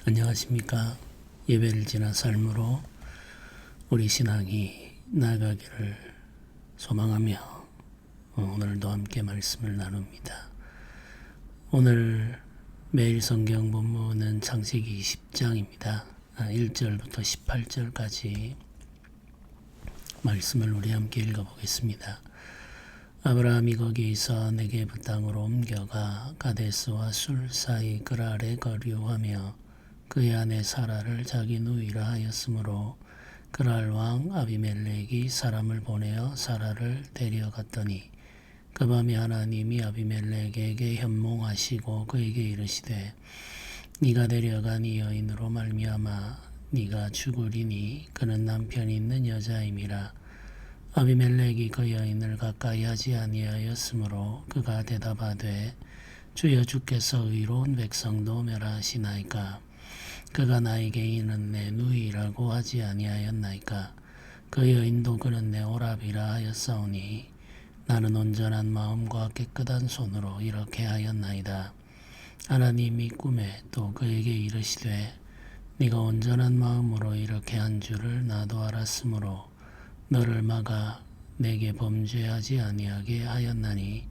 안녕하십니까. 예배를 지나 삶으로 우리 신앙이 나아가기를 소망하며 오늘도 함께 말씀을 나눕니다. 오늘 매일 성경 본문은 창세기 20장입니다. 1절부터 18절까지 말씀을 우리 함께 읽어보겠습니다. 아브라함이 거기서 네게브 땅으로 옮겨가 가데스와 술 사이 그랄에 거류하며 그의 아내 사라를 자기 누이라 하였으므로 그랄 왕 아비멜렉이 사람을 보내어 사라를 데려갔더니 그 밤에 하나님이 아비멜렉에게 현몽하시고 그에게 이르시되 네가 데려간 이 여인으로 말미암아 네가 죽으리니 그는 남편이 있는 여자임이라. 아비멜렉이 그 여인을 가까이 하지 아니하였으므로 그가 대답하되 주여 주께서 의로운 백성도 멸하시나이까. 그가 나에게 이는 내 누이라고 하지 아니하였나이까. 그 여인도 그는 내 오라비라 하였사오니 나는 온전한 마음과 깨끗한 손으로 이렇게 하였나이다. 하나님이 꿈에 또 그에게 이르시되 네가 온전한 마음으로 이렇게 한 줄을 나도 알았으므로 너를 막아 내게 범죄하지 아니하게 하였나니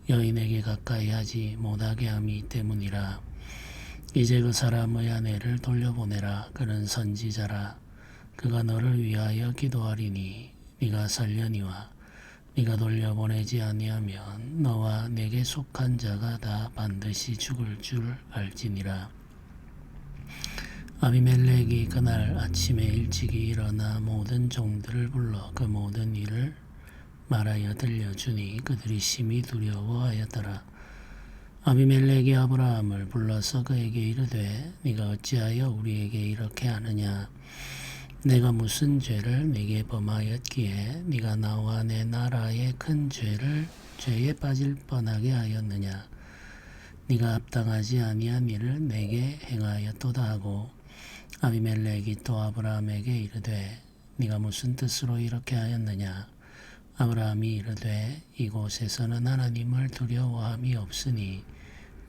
여인에게 가까이 하지 못하게 함이 때문이라. 이제 그 사람의 아내를 돌려보내라. 그는 선지자라. 그가 너를 위하여 기도하리니 네가 살려니와 네가 돌려보내지 아니하면 너와 내게 속한 자가 다 반드시 죽을 줄 알지니라. 아비멜렉이 그날 아침에 일찍이 일어나 모든 종들을 불러 그 모든 일을 말하여 들려주니 그들이 심히 두려워하였더라. 아비멜렉이 아브라함을 불러서 그에게 이르되 네가 어찌하여 우리에게 이렇게 하느냐. 내가 무슨 죄를 네게 범하였기에 네가 나와 내 나라의 큰 죄에 빠질 뻔하게 하였느냐. 네가 합당하지 아니한 일을 내게 행하였도다 하고 아비멜렉이 또 아브라함에게 이르되 네가 무슨 뜻으로 이렇게 하였느냐. 아브라함이 이르되 이곳에서는 하나님을 두려워함이 없으니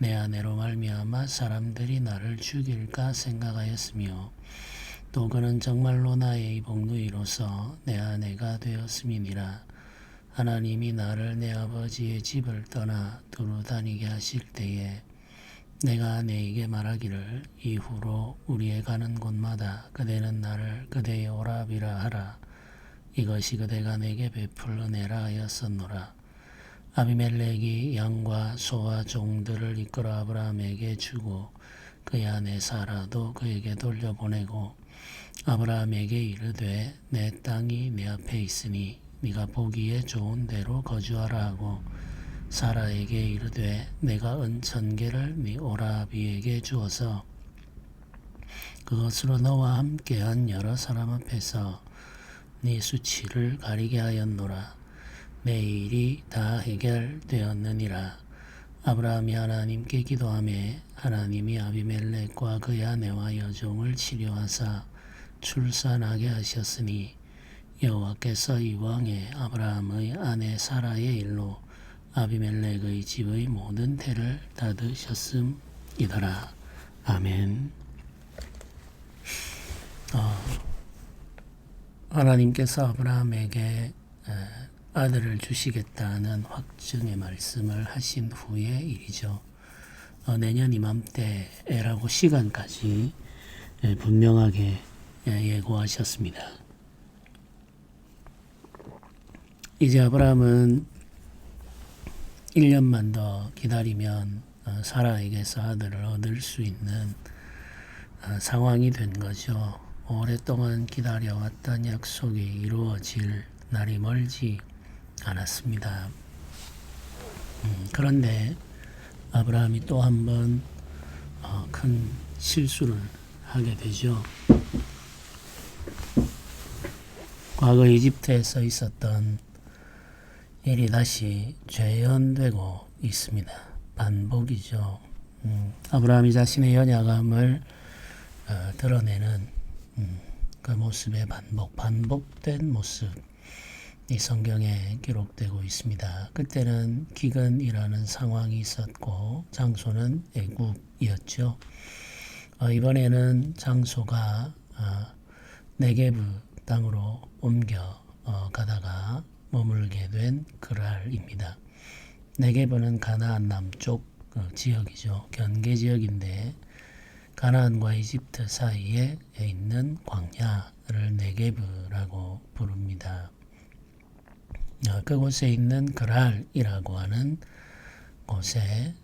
내 아내로 말미암아 사람들이 나를 죽일까 생각하였으며 또 그는 정말로 나의 복누이로서 내 아내가 되었음이니라. 하나님이 나를 내 아버지의 집을 떠나 두루 다니게 하실 때에 내가 아내에게 말하기를 이후로 우리의 가는 곳마다 그대는 나를 그대의 오라비라 하라. 이것이 그대가 내게 베풀 은혜라 하였었노라. 아비멜렉이 양과 소와 종들을 이끌어 아브라함에게 주고 그의 아내 사라도 그에게 돌려보내고 아브라함에게 이르되 내 땅이 내 앞에 있으니 네가 보기에 좋은 데로 거주하라 하고 사라에게 이르되 내가 은 1000개를 네 오라비에게 주어서 그것으로 너와 함께한 여러 사람 앞에서 네 수치를 가리게 하였노라. 내 일이 다 해결되었느니라. 아브라함이 하나님께 기도하매 하나님이 아비멜렉과 그의 아내와 여종을 치료하사 출산하게 하셨으니 여호와께서 이왕에 아브라함의 아내 사라의 일로 아비멜렉의 집의 모든 태를 닫으셨음이더라. 아멘. 하나님께서 아브라함에게 아들을 주시겠다는 확증의 말씀을 하신 후의 일이죠. 내년 이맘때라고 시간까지 분명하게 예고하셨습니다. 이제 아브라함은 1년만 더 기다리면 사라에게서 아들을 얻을 수 있는 상황이 된 거죠. 오랫동안 기다려왔던 약속이 이루어질 날이 멀지 않았습니다. 그런데 아브라함이 또 한 번 큰 실수를 하게 되죠. 과거 이집트에서 있었던 일이 다시 재현되고 있습니다. 반복이죠. 아브라함이 자신의 연약함을 드러내는 그 모습의 반복된 모습, 이 성경에 기록되고 있습니다. 그때는 기근이라는 상황이 있었고 장소는 애굽이었죠. 이번에는 장소가 네게브 땅으로 옮겨 가다가 머물게 된 그랄입니다. 네게브는 가나안 남쪽 지역이죠. 경계 지역인데 가나안과 이집트 사이에 있는 광야를 네게브라고 부릅니다. 그곳에 있는 그랄이라고 하는 곳의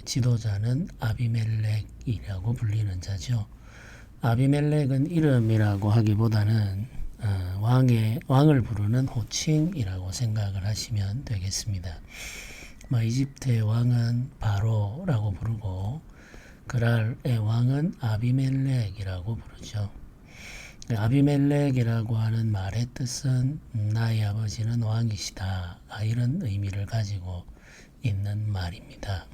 지도자는 아비멜렉이라고 불리는 자죠. 아비멜렉은 이름이라고 하기보다는 왕을 부르는 호칭이라고 생각을 하시면 되겠습니다. 이집트의 왕은 바로라고 부르고 그랄의 왕은 아비멜렉이라고 부르죠. 아비멜렉이라고 하는 말의 뜻은 나의 아버지는 왕이시다, 이런 의미를 가지고 있는 말입니다.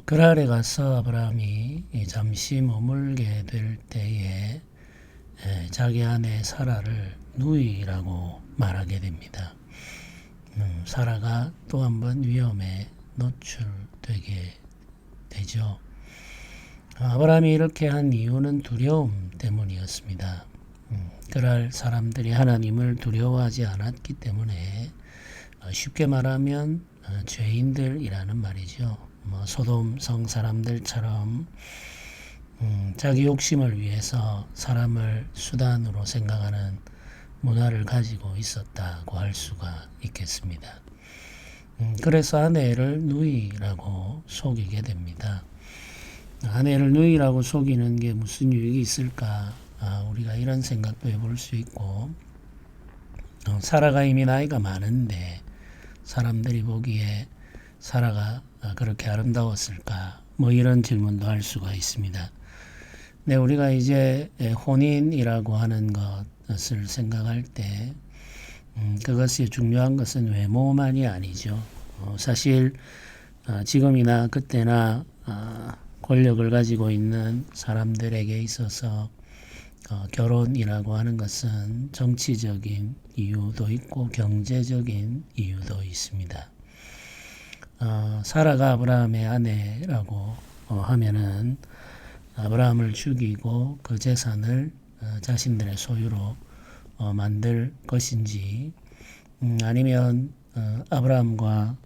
그랄에 가서 아브라함이 잠시 머물게 될 때에 자기 아내 사라를 누이라고 말하게 됩니다. 사라가 또 한 번 위험에 노출되게 되죠. 아브라함이 이렇게 한 이유는 두려움 때문이었습니다. 그랄 사람들이 하나님을 두려워하지 않았기 때문에 쉽게 말하면 죄인들이라는 말이죠. 소돔 성 사람들처럼 자기 욕심을 위해서 사람을 수단으로 생각하는 문화를 가지고 있었다고 할 수가 있겠습니다. 그래서 아내를 누이라고 속이게 됩니다. 아내를 누이라고 속이는 게 무슨 유익이 있을까? 우리가 이런 생각도 해볼 수 있고, 사라가 이미 나이가 많은데 사람들이 보기에 사라가 그렇게 아름다웠을까? 이런 질문도 할 수가 있습니다. 네, 우리가 이제 혼인이라고 하는 것을 생각할 때 그것이 중요한 것은 외모만이 아니죠. 사실 지금이나 그때나 권력을 가지고 있는 사람들에게 있어서 결혼이라고 하는 것은 정치적인 이유도 있고 경제적인 이유도 있습니다. 사라가 아브라함의 아내라고 하면은 아브라함을 죽이고 그 재산을 자신들의 소유로 만들 것인지, 아니면 아브라함과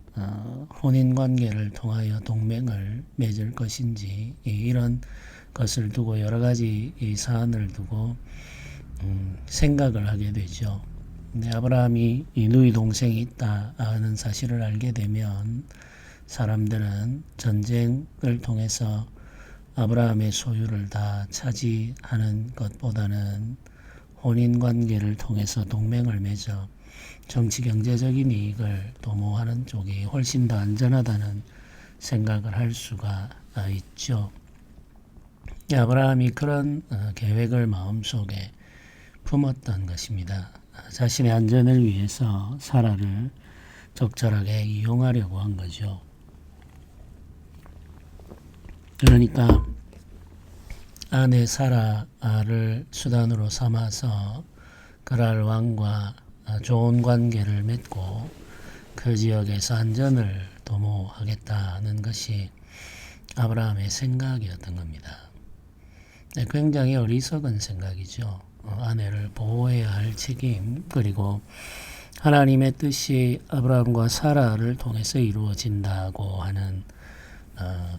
혼인 관계를 통하여 동맹을 맺을 것인지, 이런 것을 두고 여러 가지 이 사안을 두고 생각을 하게 되죠. 아브라함이 이 누이 동생이 있다 하는 사실을 알게 되면 사람들은 전쟁을 통해서 아브라함의 소유를 다 차지하는 것보다는 혼인 관계를 통해서 동맹을 맺어 정치 경제적인 이익을 도모하는 쪽이 훨씬 더 안전하다는 생각을 할 수가 있죠. 아브라함이 그런 계획을 마음속에 품었던 것입니다. 자신의 안전을 위해서 사라를 적절하게 이용하려고 한 거죠. 그러니까 아내 사라를 수단으로 삼아서 그랄 왕과 좋은 관계를 맺고 그 지역에서 안전을 도모하겠다는 것이 아브라함의 생각이었던 겁니다. 굉장히 어리석은 생각이죠. 아내를 보호해야 할 책임, 그리고 하나님의 뜻이 아브라함과 사라를 통해서 이루어진다고 하는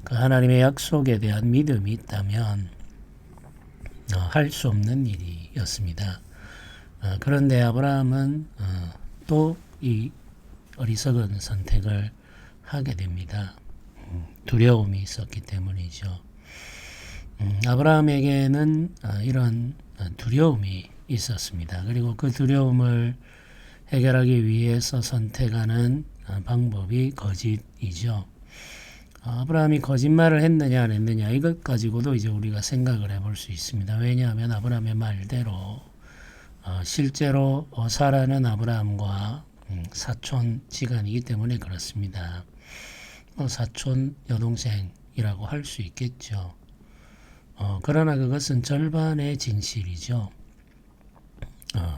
그 하나님의 약속에 대한 믿음이 있다면 할 수 없는 일이었습니다. 그런데 아브라함은 또 이 어리석은 선택을 하게 됩니다. 두려움이 있었기 때문이죠. 아브라함에게는 이런 두려움이 있었습니다. 그리고 그 두려움을 해결하기 위해서 선택하는 방법이 거짓이죠. 아브라함이 거짓말을 했느냐 안 했느냐, 이것 가지고도 이제 우리가 생각을 해볼 수 있습니다. 왜냐하면 아브라함의 말대로 실제로 사라는 아브라함과 사촌지간이기 때문에 그렇습니다. 사촌 여동생이라고 할 수 있겠죠. 그러나 그것은 절반의 진실이죠.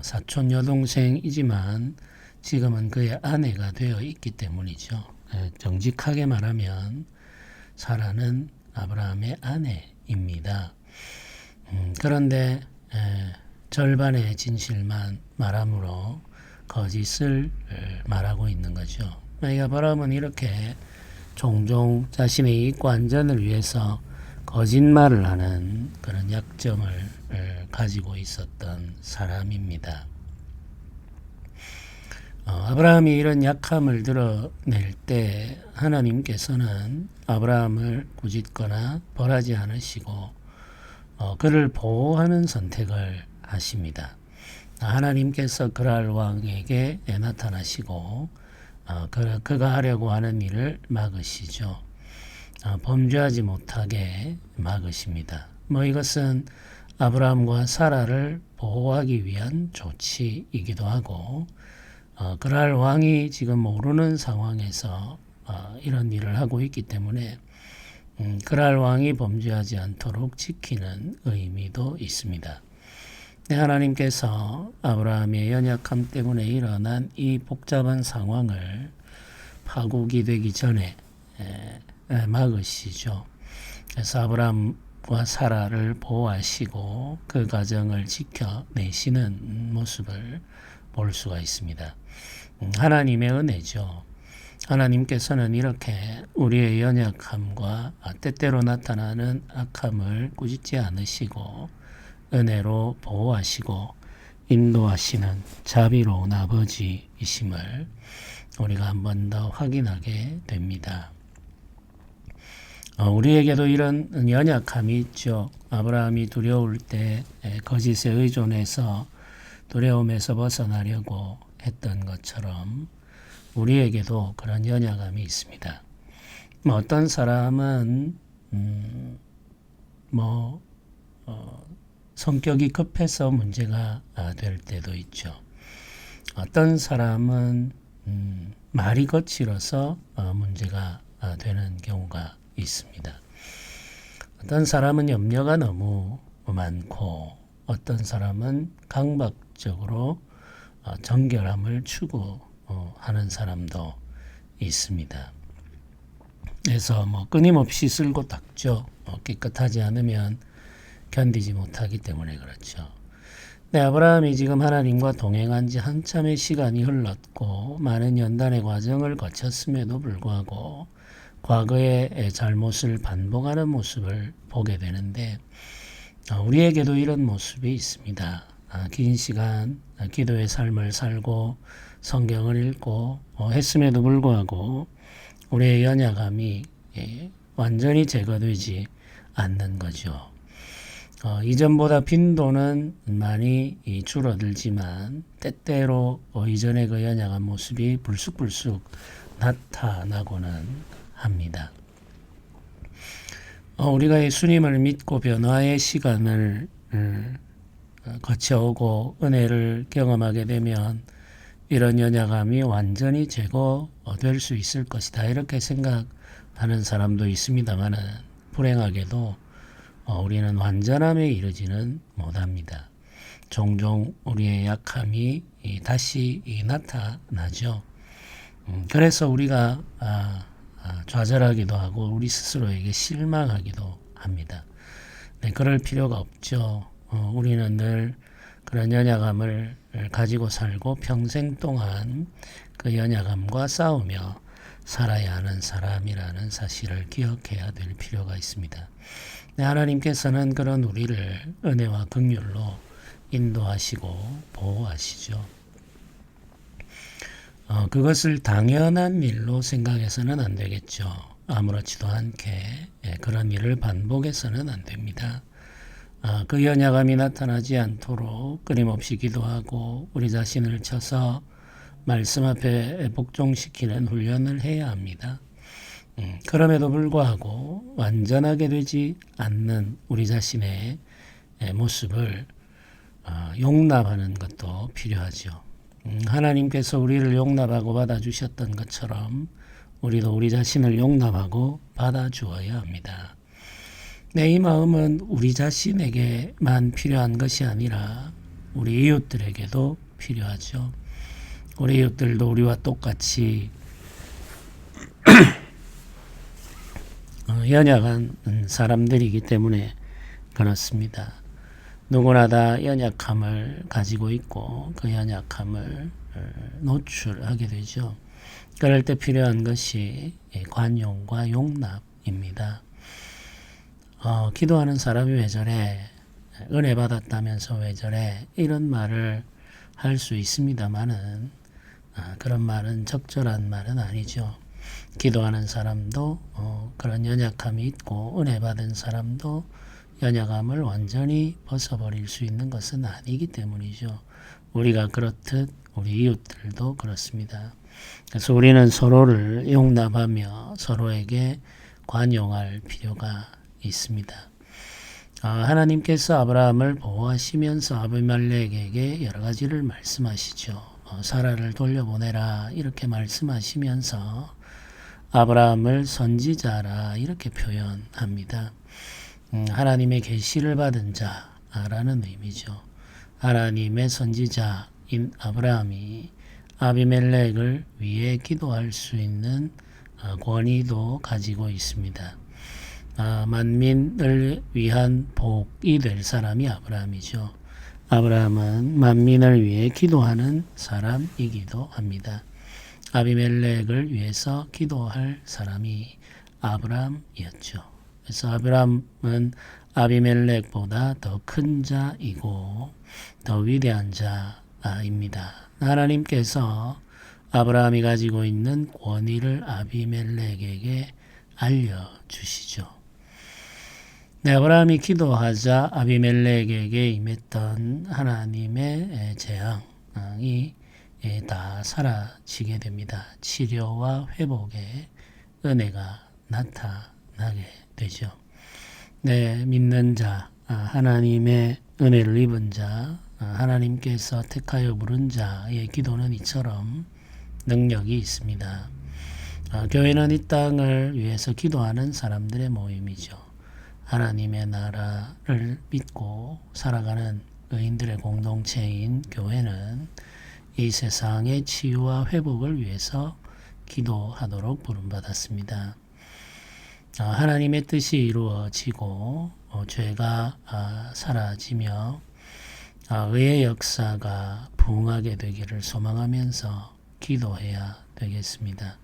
사촌 여동생이지만 지금은 그의 아내가 되어 있기 때문이죠. 정직하게 말하면 사라는 아브라함의 아내입니다. 그런데 절반의 진실만 말함으로 거짓을 말하고 있는 거죠. 아브라함은 이렇게 종종 자신의 이익과 안전을 위해서 거짓말을 하는 그런 약점을 가지고 있었던 사람입니다. 아브라함이 이런 약함을 드러낼 때 하나님께서는 아브라함을 꾸짖거나 벌하지 않으시고 그를 보호하는 선택을 하십니다. 하나님께서 그랄 왕에게 나타나시고 그가 하려고 하는 일을 막으시죠. 범죄하지 못하게 막으십니다. 이것은 아브라함과 사라를 보호하기 위한 조치이기도 하고 그랄 왕이 지금 모르는 상황에서 이런 일을 하고 있기 때문에 그랄 왕이 범죄하지 않도록 지키는 의미도 있습니다. 하나님께서 아브라함의 연약함 때문에 일어난 이 복잡한 상황을 파국이 되기 전에 막으시죠. 그래서 아브라함과 사라를 보호하시고 그 가정을 지켜내시는 모습을 볼 수가 있습니다. 하나님의 은혜죠. 하나님께서는 이렇게 우리의 연약함과 때때로 나타나는 악함을 꾸짖지 않으시고 은혜로 보호하시고 인도하시는 자비로운 아버지이심을 우리가 한 번 더 확인하게 됩니다. 우리에게도 이런 연약함이 있죠. 아브라함이 두려울 때 거짓에 의존해서 두려움에서 벗어나려고 했던 것처럼 우리에게도 그런 연약함이 있습니다. 어떤 사람은 성격이 급해서 문제가 될 때도 있죠. 어떤 사람은 말이 거칠어서 문제가 되는 경우가 있습니다. 어떤 사람은 염려가 너무 많고 어떤 사람은 강박적으로 정결함을 추구하는 사람도 있습니다. 그래서 끊임없이 쓸고 닦죠. 깨끗하지 않으면 견디지 못하기 때문에 그렇죠. 아브라함이 지금 하나님과 동행한 지 한참의 시간이 흘렀고 많은 연단의 과정을 거쳤음에도 불구하고 과거의 잘못을 반복하는 모습을 보게 되는데 우리에게도 이런 모습이 있습니다. 긴 시간 기도의 삶을 살고 성경을 읽고 했음에도 불구하고 우리의 연약함이 완전히 제거되지 않는 거죠. 이전보다 빈도는 많이 줄어들지만 때때로 이전의 그 연약한 모습이 불쑥불쑥 나타나고는 합니다. 우리가 예수님을 믿고 변화의 시간을 거쳐오고 은혜를 경험하게 되면 이런 연약함이 완전히 제거될 수 있을 것이다. 이렇게 생각하는 사람도 있습니다만 불행하게도 우리는 완전함에 이르지는 못합니다. 종종 우리의 약함이 다시 나타나죠. 그래서 우리가 좌절하기도 하고 우리 스스로에게 실망하기도 합니다. 그럴 필요가 없죠. 우리는 늘 그런 연약함을 가지고 살고 평생 동안 그 연약함과 싸우며 살아야 하는 사람이라는 사실을 기억해야 될 필요가 있습니다. 하나님께서는 그런 우리를 은혜와 긍휼로 인도하시고 보호하시죠. 그것을 당연한 일로 생각해서는 안 되겠죠. 아무렇지도 않게 그런 일을 반복해서는 안 됩니다. 그 연약함이 나타나지 않도록 끊임없이 기도하고 우리 자신을 쳐서 말씀 앞에 복종시키는 훈련을 해야 합니다. 그럼에도 불구하고 완전하게 되지 않는 우리 자신의 모습을 용납하는 것도 필요하죠. 하나님께서 우리를 용납하고 받아주셨던 것처럼 우리도 우리 자신을 용납하고 받아주어야 합니다. 이 마음은 우리 자신에게만 필요한 것이 아니라 우리 이웃들에게도 필요하죠. 우리 이웃들도 우리와 똑같이 연약한 사람들이기 때문에 그렇습니다. 누구나 다 연약함을 가지고 있고 그 연약함을 노출하게 되죠. 그럴 때 필요한 것이 관용과 용납입니다. 기도하는 사람이 왜 저래? 은혜 받았다면서 왜 저래? 이런 말을 할 수 있습니다만은 그런 말은 적절한 말은 아니죠. 기도하는 사람도 그런 연약함이 있고 은혜 받은 사람도 연약함을 완전히 벗어버릴 수 있는 것은 아니기 때문이죠. 우리가 그렇듯 우리 이웃들도 그렇습니다. 그래서 우리는 서로를 용납하며 서로에게 관용할 필요가 있습니다. 하나님께서 아브라함을 보호하시면서 아비멜렉에게 여러 가지를 말씀하시죠. 사라를 돌려보내라 이렇게 말씀하시면서 아브라함을 선지자라 이렇게 표현합니다. 하나님의 계시를 받은 자라는 의미죠. 하나님의 선지자인 아브라함이 아비멜렉을 위해 기도할 수 있는 권위도 가지고 있습니다. 만민을 위한 복이 될 사람이 아브라함이죠. 아브라함은 만민을 위해 기도하는 사람이기도 합니다. 아비멜렉을 위해서 기도할 사람이 아브라함이었죠. 그래서 아브라함은 아비멜렉보다 더 큰 자이고 더 위대한 자입니다. 하나님께서 아브라함이 가지고 있는 권위를 아비멜렉에게 알려주시죠. 아브라함이 기도하자 아비멜렉에게 임했던 하나님의 재앙이 다 사라지게 됩니다. 치료와 회복의 은혜가 나타나게 되죠. 믿는 자, 하나님의 은혜를 입은 자, 하나님께서 택하여 부른 자의 기도는 이처럼 능력이 있습니다. 교회는 이 땅을 위해서 기도하는 사람들의 모임이죠. 하나님의 나라를 믿고 살아가는 의인들의 공동체인 교회는 이 세상의 치유와 회복을 위해서 기도하도록 부름받았습니다. 하나님의 뜻이 이루어지고 죄가 사라지며 의의 역사가 부흥하게 되기를 소망하면서 기도해야 되겠습니다.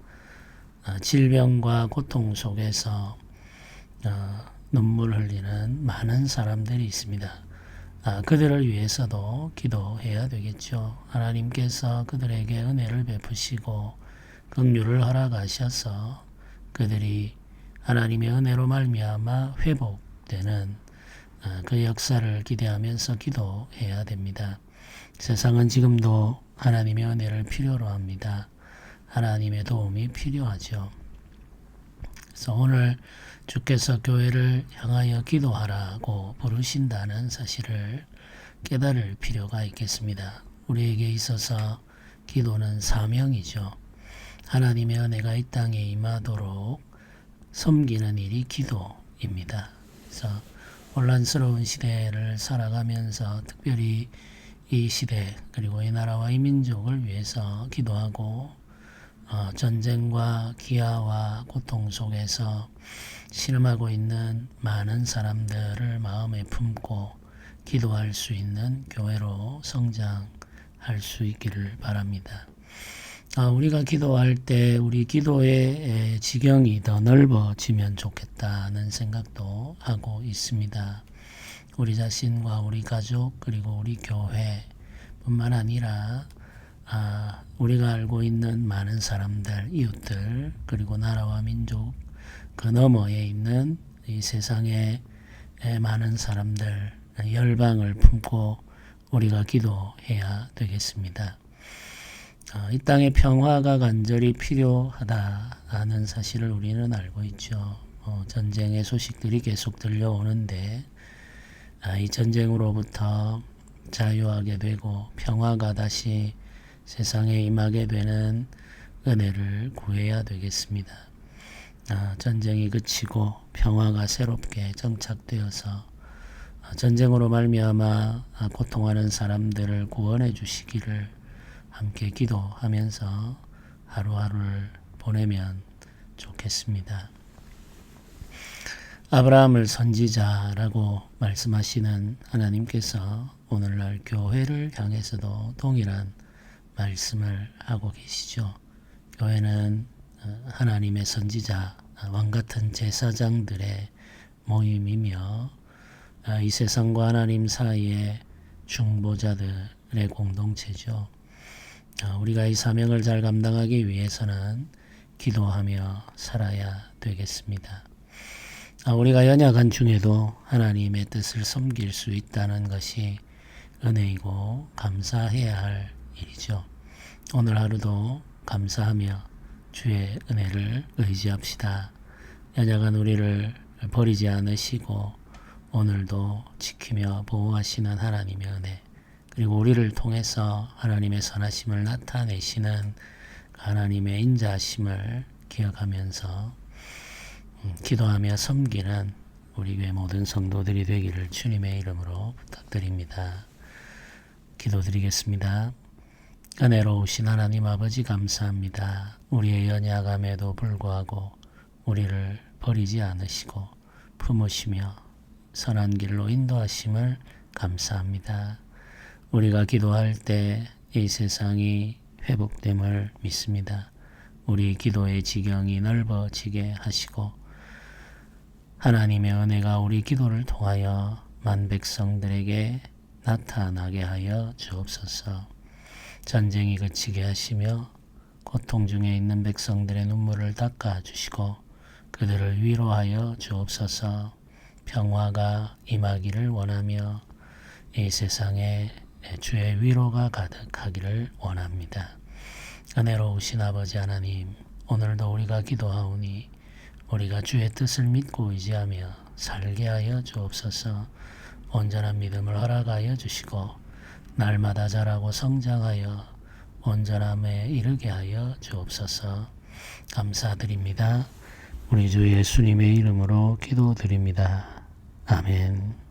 질병과 고통 속에서 눈물 흘리는 많은 사람들이 있습니다. 그들을 위해서도 기도해야 되겠죠. 하나님께서 그들에게 은혜를 베푸시고 긍휼을 허락하셔서 그들이 하나님의 은혜로 말미암아 회복되는 그 역사를 기대하면서 기도해야 됩니다. 세상은 지금도 하나님의 은혜를 필요로 합니다. 하나님의 도움이 필요하죠. 그래서 오늘 주께서 교회를 향하여 기도하라고 부르신다는 사실을 깨달을 필요가 있겠습니다. 우리에게 있어서 기도는 사명이죠. 하나님의 은혜가 이 땅에 임하도록 섬기는 일이 기도입니다. 그래서 혼란스러운 시대를 살아가면서 특별히 이 시대 그리고 이 나라와 이 민족을 위해서 기도하고 전쟁과 기아와 고통 속에서 신음하고 있는 많은 사람들을 마음에 품고 기도할 수 있는 교회로 성장할 수 있기를 바랍니다. 우리가 기도할 때 우리 기도의 지경이 더 넓어지면 좋겠다는 생각도 하고 있습니다. 우리 자신과 우리 가족 그리고 우리 교회뿐만 아니라 우리가 알고 있는 많은 사람들, 이웃들 그리고 나라와 민족 그 너머에 있는 이 세상의 많은 사람들 열방을 품고 우리가 기도해야 되겠습니다. 이 땅의 평화가 간절히 필요하다는 사실을 우리는 알고 있죠. 전쟁의 소식들이 계속 들려오는데 이 전쟁으로부터 자유하게 되고 평화가 다시 세상에 임하게 되는 은혜를 구해야 되겠습니다. 전쟁이 그치고 평화가 새롭게 정착되어서 전쟁으로 말미암아 고통하는 사람들을 구원해 주시기를 함께 기도하면서 하루하루를 보내면 좋겠습니다. 아브라함을 선지자라고 말씀하시는 하나님께서 오늘날 교회를 향해서도 동일한 말씀을 하고 계시죠. 교회는 하나님의 선지자, 왕같은 제사장들의 모임이며 이 세상과 하나님 사이의 중보자들의 공동체죠. 우리가 이 사명을 잘 감당하기 위해서는 기도하며 살아야 되겠습니다. 우리가 연약한 중에도 하나님의 뜻을 섬길 수 있다는 것이 은혜이고 감사해야 할 일이죠. 오늘 하루도 감사하며 주의 은혜를 의지합시다. 연약한 우리를 버리지 않으시고 오늘도 지키며 보호하시는 하나님의 은혜, 그리고 우리를 통해서 하나님의 선하심을 나타내시는 하나님의 인자하심을 기억하면서 기도하며 섬기는 우리 교회 모든 성도들이 되기를 주님의 이름으로 부탁드립니다. 기도드리겠습니다. 은혜로우신 하나님 아버지 감사합니다. 우리의 연약함에도 불구하고 우리를 버리지 않으시고 품으시며 선한 길로 인도하심을 감사합니다. 우리가 기도할 때 이 세상이 회복됨을 믿습니다. 우리 기도의 지경이 넓어지게 하시고 하나님의 은혜가 우리 기도를 통하여 만백성들에게 나타나게 하여 주옵소서. 전쟁이 그치게 하시며 고통 중에 있는 백성들의 눈물을 닦아주시고 그들을 위로하여 주옵소서. 평화가 임하기를 원하며 이 세상에 주의 위로가 가득하기를 원합니다. 은혜로우신 아버지 하나님, 오늘도 우리가 기도하오니 우리가 주의 뜻을 믿고 의지하며 살게 하여 주옵소서. 온전한 믿음을 허락하여 주시고 날마다 자라고 성장하여 온전함에 이르게 하여 주옵소서. 감사드립니다. 우리 주 예수님의 이름으로 기도드립니다. 아멘.